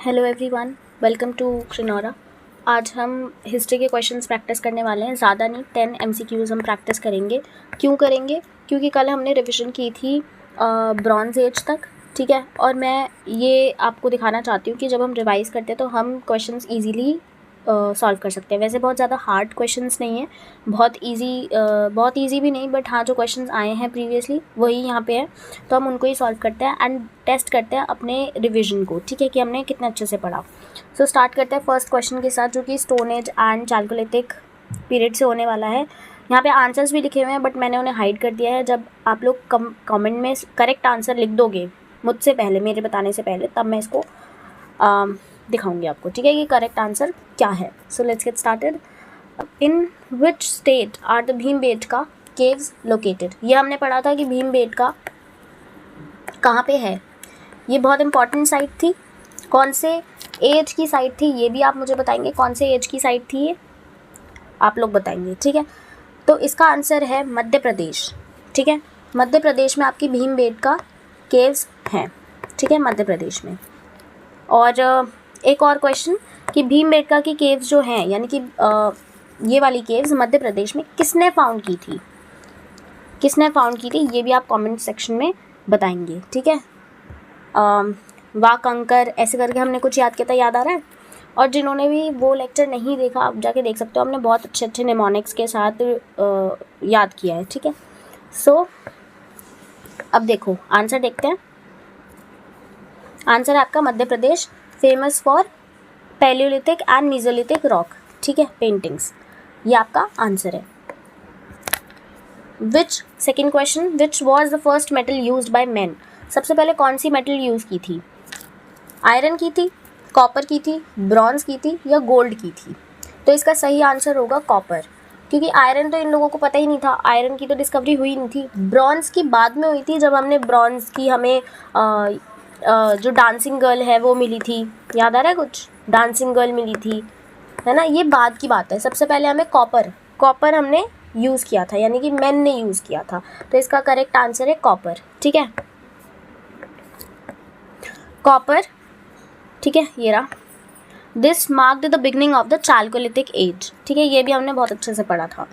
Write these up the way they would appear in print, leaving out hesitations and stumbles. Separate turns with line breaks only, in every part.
Hello everyone, welcome to Crinora. आज हम history के क्वेश्चंस प्रैक्टिस करने वाले हैं। ज़्यादा नहीं, 10 MCQs हम प्रैक्टिस करेंगे। क्यों करेंगे? क्योंकि कल हमने रिवीजन की थी ब्रॉन्ज एज तक, ठीक है। और मैं ये आपको दिखाना चाहती हूँ कि जब हम रिवाइज़ करते हैं तो हम क्वेश्चंस ईजीली सॉल्व कर सकते हैं। वैसे बहुत ज़्यादा हार्ड क्वेश्चंस नहीं है, बहुत इजी भी नहीं, बट हाँ जो क्वेश्चंस आए हैं प्रीवियसली वही यहाँ पे है, तो हम उनको ही सॉल्व करते हैं एंड टेस्ट करते हैं अपने रिवीजन को, ठीक है, कि हमने कितने अच्छे से पढ़ा। सो स्टार्ट करते हैं फर्स्ट क्वेश्चन के साथ, जो कि stone age and Chalcolithic period से होने वाला है। यहाँ पे आंसर्स भी लिखे हुए हैं, बट मैंने उन्हें हाइड कर दिया है। जब आप लोग कमेंट में करेक्ट आंसर लिख दोगे मुझसे पहले, मेरे बताने से पहले, तब मैं इसको दिखाऊंगी आपको, ठीक है, कि करेक्ट आंसर क्या है। So let's get started. In which state are the Bhimbetka caves located? ये हमने पढ़ा था कि भीमबेटका कहाँ पे है। ये बहुत इंपॉर्टेंट साइट थी। कौन से एज की साइट थी ये भी आप मुझे बताएंगे। कौन से एज की साइट थी ये आप लोग बताएंगे, ठीक है। तो इसका आंसर है मध्य प्रदेश, ठीक है। मध्य प्रदेश में आपकी भीमबेटका केव्स हैं, ठीक है, मध्य प्रदेश में। और एक और क्वेश्चन कि भीमबेटका की केव्स जो हैं, यानी कि ये वाली केव्स मध्य प्रदेश में किसने फाउंड की थी, किसने फाउंड की थी, ये भी आप कमेंट सेक्शन में बताएंगे, ठीक है। वाकंकर ऐसे करके हमने कुछ याद किया था, याद आ रहा है? और जिन्होंने भी वो लेक्चर नहीं देखा आप जाके देख सकते हो, हमने बहुत अच्छे अच्छे निमोनिक्स के साथ याद किया है, ठीक है। सो अब देखो आंसर देखते हैं। आंसर है आपका Madhya Pradesh, famous for palaeolithic and mesolithic rock, ठीक है, पेंटिंग्स। ये आपका आंसर है। Which second question, which was the first metal use by man? सबसे पहले कौन सी मेटल यूज़ की थी? आयरन की थी, कॉपर की थी, ब्रॉन्ज की थी या गोल्ड की थी? तो इसका सही आंसर होगा कॉपर, क्योंकि आयरन तो इन लोगों को पता ही नहीं था, आयरन की तो डिस्कवरी हुई नहीं थी। ब्रॉन्ज की बाद में हुई थी, जब हमने ब्रॉन्ज की हमें जो डांसिंग गर्ल है वो मिली थी, याद आ रहा है कुछ? डांसिंग गर्ल मिली थी, है ना, ये बाद की बात है। सबसे पहले हमें कॉपर हमने यूज़ किया था, यानी कि मैन ने यूज़ किया था। तो इसका करेक्ट आंसर है कॉपर, ठीक है, कॉपर, ठीक है, ये रहा। This marked the beginning of the Chalcolithic as, ठीक है, ये भी हमने बहुत अच्छे से पढ़ा था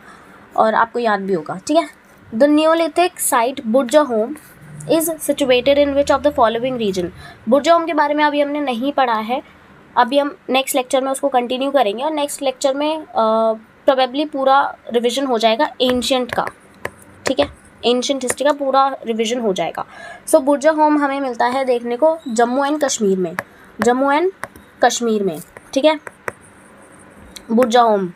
और आपको याद भी होगा, ठीक है। The neolithic site Burzahom is situated in which of the following region? Burzahom के बारे में अभी हमने नहीं पढ़ा है, अभी हम नेक्स्ट लेक्चर में उसको कंटिन्यू करेंगे और नेक्स्ट लेक्चर में प्रोबेबली पूरा रिविजन हो जाएगा एंशिएंट का, ठीक है, एंशिएंट हिस्ट्री का पूरा रिविजन हो जाएगा। सो बुर्जाहोम हमें मिलता है देखने को जम्मू एंड कश्मीर में, जम्मू एंड कश्मीर में, ठीक है। बुर्जाहोम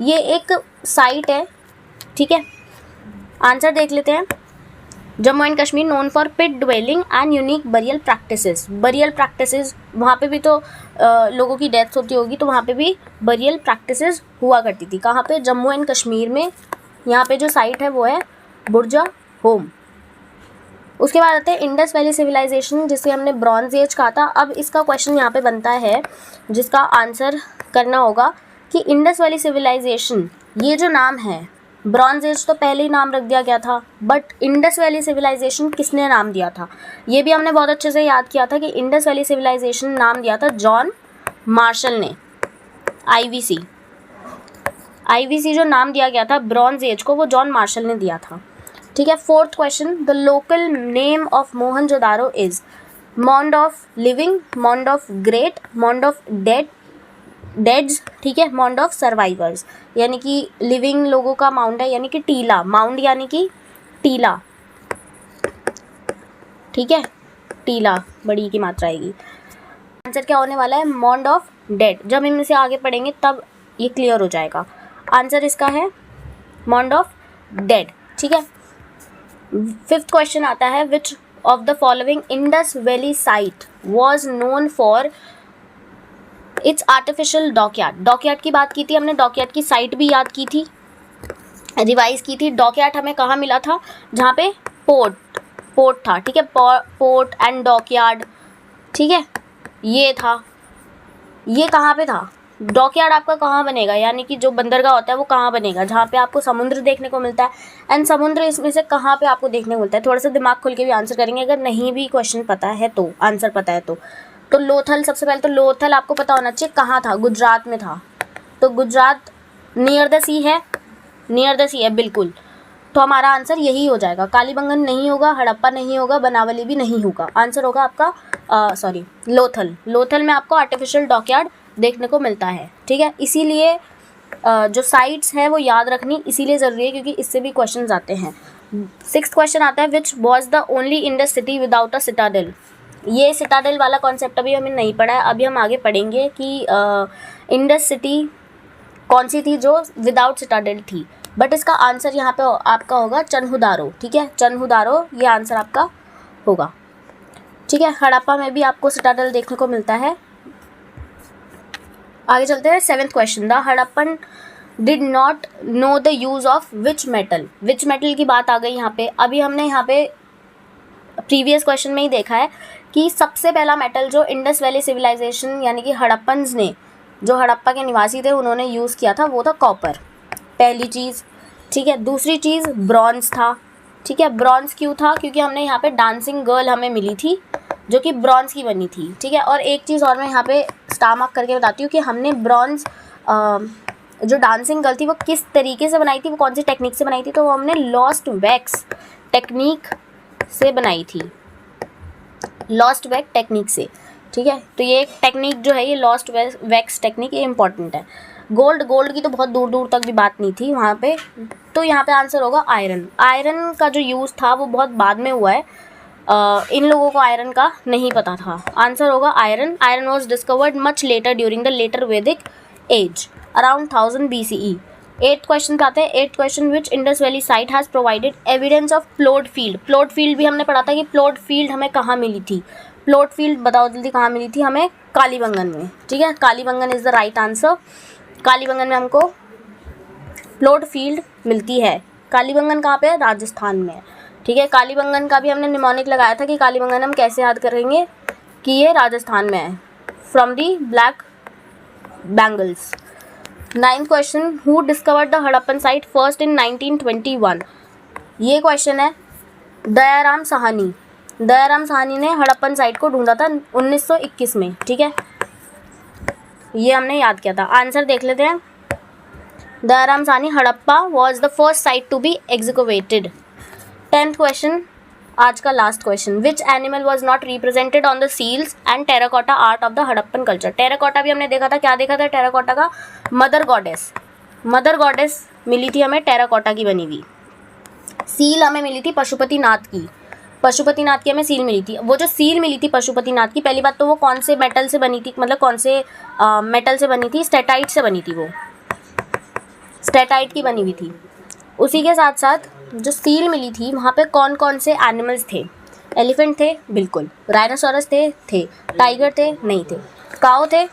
ये एक साइट है, ठीक है। आंसर देख लेते हैं। Jammu and Kashmir known for pit dwelling and unique burial practices. Burial practices, वहाँ पे भी तो लोगों की डेथ होती होगी, तो वहाँ पे भी बरियल प्रैक्टिसेस हुआ करती थी। कहाँ पे? जम्मू एंड कश्मीर में। यहाँ पे जो साइट है वो है बुर्जाहोम। उसके बाद आते हैं इंडस वैली सिविलाइजेशन, जिसे हमने ब्रॉन्ज एज कहा था। अब इसका क्वेश्चन यहाँ पे बनता है, जिसका आंसर करना होगा कि इंडस वैली सिविलाइजेशन, ये जो नाम है, ब्रॉन्ज एज तो पहले ही नाम रख दिया गया था, बट इंडस वैली सिविलाइजेशन किसने नाम दिया था? ये भी हमने बहुत अच्छे से याद किया था कि इंडस वैली सिविलाइजेशन नाम दिया था जॉन मार्शल ने। आईवीसी जो नाम दिया गया था ब्रॉन्ज एज को, वो जॉन मार्शल ने दिया था, ठीक है। Fourth question, the local name of Mohenjodaro is mound of living, mound of great, mound of deads, ठीक है, मॉन्ड ऑफ सर्वाइवर्स। यानी कि लिविंग लोगों का माउंड है, यानी कि टीला, माउंड यानी कि टीला, ठीक है, टीला बड़ी की मात्रा आएगी। आंसर क्या होने वाला है? मॉन्ड ऑफ डेड। जब हम इसे आगे पढ़ेंगे तब ये क्लियर हो जाएगा। आंसर इसका है मॉन्ड ऑफ डेड, ठीक है। फिफ्थ क्वेश्चन आता है, विच of the following Indus valley site was known for its artificial dockyard? Dockyard की बात की थी हमने, डॉकयार्ड की साइट भी याद की थी, रिवाइज की थी। डॉकयार्ड हमें कहाँ मिला था? जहाँ पे पोर्ट था, ठीक है, पोर्ट एंड डॉकयार्ड, ठीक है, ये था। ये कहाँ पे था? डॉकयार्ड आपका कहाँ बनेगा, यानी कि जो बंदरगाह होता है वो कहाँ बनेगा? जहाँ पे आपको समुद्र देखने को मिलता है। एंड समुद्र इसमें से कहाँ पे आपको देखने को मिलता है? थोड़ा सा दिमाग खोल के भी आंसर करेंगे, अगर नहीं भी क्वेश्चन पता है तो, आंसर पता है तो। तो लोथल, सबसे पहले तो लोथल आपको पता होना चाहिए कहाँ था, गुजरात में था। तो गुजरात नियर द सी है, नियर द सी है बिल्कुल, तो हमारा आंसर यही हो जाएगा। कालीबंगन नहीं होगा, हड़प्पा नहीं होगा, बनावली भी नहीं होगा। आंसर होगा आपका लोथल। लोथल में आपको आर्टिफिशियल डॉकयार्ड देखने को मिलता है, ठीक है। इसीलिए जो साइट्स है वो याद रखनी इसीलिए ज़रूरी है क्योंकि इससे भी क्वेश्चंस आते हैं। 6th क्वेश्चन आता है, विच was the only Indus city without a Citadel. ये सिटाडेल वाला कॉन्सेप्ट अभी हमें नहीं पढ़ा है, अभी हम आगे पढ़ेंगे कि इंडस सिटी कौन सी थी जो विदाउट सिटाडेल थी। बट इसका आंसर यहाँ पे आपका होगा चन्हुदारो, ठीक है। चन्हुदारो ये आंसर आपका होगा, ठीक है। हड़प्पा में भी आपको सिटाडेल देखने को मिलता है। आगे चलते हैं। 7th question, the Harappan did not know the use of which metal. Which metal की बात आ गई यहाँ पे। अभी हमने यहाँ पे प्रीवियस क्वेश्चन में ही देखा है कि सबसे पहला मेटल जो इंडस वैली सिविलाइजेशन यानी कि हड़प्पन्स ने, जो हड़प्पा के निवासी थे, उन्होंने यूज़ किया था वो था कॉपर, पहली चीज़, ठीक है। दूसरी चीज़ ब्रॉन्ज था, ठीक है। ब्रॉन्ज क्यों था? क्योंकि हमने यहाँ पे डांसिंग गर्ल हमें मिली थी जो कि ब्रॉन्ज की बनी थी, ठीक है। और एक चीज़ और मैं यहाँ पे स्टार मार्क करके बताती हूँ कि हमने ब्रॉन्ज जो डांसिंग गर्ल थी वो किस तरीके से बनाई थी, वो कौन सी टेक्निक से बनाई थी, तो वो हमने लॉस्ट वैक्स टेक्निक से बनाई थी, लॉस्ट वैक्स टेक्निक से, ठीक है। तो ये टेक्निक जो है, ये लॉस्ट वैक्स टेक्निक, ये इंपॉर्टेंट है। गोल्ड की तो बहुत दूर दूर तक भी बात नहीं थी वहाँ पे। तो यहाँ पे आंसर होगा आयरन। आयरन का जो यूज़ था वो बहुत बाद में हुआ है, इन लोगों को आयरन का नहीं पता था। आंसर होगा iron. Iron was discovered much later during the later Vedic age around 1000 BCE। 8th question पे आते हैं। 8th question, which Indus valley site has provided evidence of plot field. Plot field भी हमने पढ़ा था कि प्लॉट फील्ड हमें कहाँ मिली थी। प्लॉट फील्ड बताओ जल्दी कहाँ मिली थी हमें? कालीबंगन में, ठीक है। Kalibangan is the right answer. Kalibangan में हमको प्लॉट फील्ड मिलती है। कालीबंगन कहाँ पे है? राजस्थान में है, ठीक है। कालीबंगन का भी हमने निमोनिक लगाया था कि कालीबंगन हम कैसे याद करेंगे कि ये राजस्थान में है, from the black bangles. 9th question, who discovered the Harappan site first in 1921। ये क्वेश्चन है। दयाराम साहनी। दयाराम साहनी ने हड़प्पन साइट को ढूंढा था 1921 में, ठीक है। ये हमने याद किया था। आंसर देख लेते हैं। Dayaram Sahni, Harappa was the first site to be executed. 10th question, आज का last question, which animal was not represented on the seals and terracotta art of the Harappan culture. Terracotta भी हमने देखा था, क्या देखा था टेराकोटा का? Mother goddess. मदर गॉडेस मिली थी हमें टेराकोटा की बनी हुई। सील हमें मिली थी पशुपतिनाथ की। पशुपतिनाथ की हमें सील मिली थी। वो जो सील मिली थी पशुपतिनाथ की, पहली बात तो वो कौन से मेटल से बनी थी, मतलब कौन से मेटल से बनी थी? स्टेटाइट से बनी थी, वो स्टेटाइट की बनी हुई थी। उसी के साथ साथ जो सील मिली थी वहाँ पे कौन कौन से एनिमल्स थे? एलिफेंट थे, बिल्कुल। राइनोसोरस थे, टाइगर थे, नहीं थे। काऊ थे,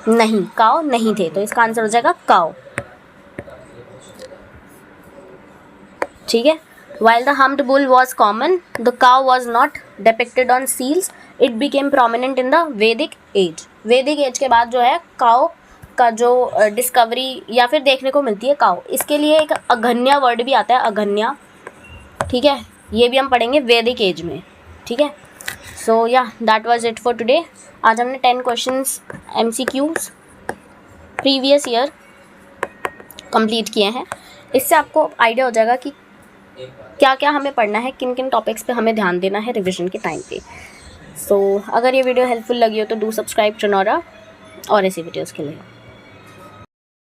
नहीं, काऊ नहीं थे। तो इसका आंसर हो जाएगा काऊ, ठीक है। While the humped bull was common, the cow was not depicted on seals. It became prominent in the Vedic age. Vedic age के बाद जो है काऊ का जो डिस्कवरी या फिर देखने को मिलती है काऊ, इसके लिए एक अघन्या वर्ड भी आता है, अघन्या, ठीक है। ये भी हम पढ़ेंगे वैदिक एज में, ठीक है। सो या that was it for today. आज हमने 10 questions MCQs previous year complete किए हैं। इससे आपको आइडिया हो जाएगा कि क्या क्या हमें पढ़ना है, किन किन टॉपिक्स पे हमें ध्यान देना है रिवीजन के टाइम पे। सो अगर ये वीडियो हेल्पफुल लगी हो तो डू सब्सक्राइब श्रीनौरा और ऐसी वीडियोज़ के लिए।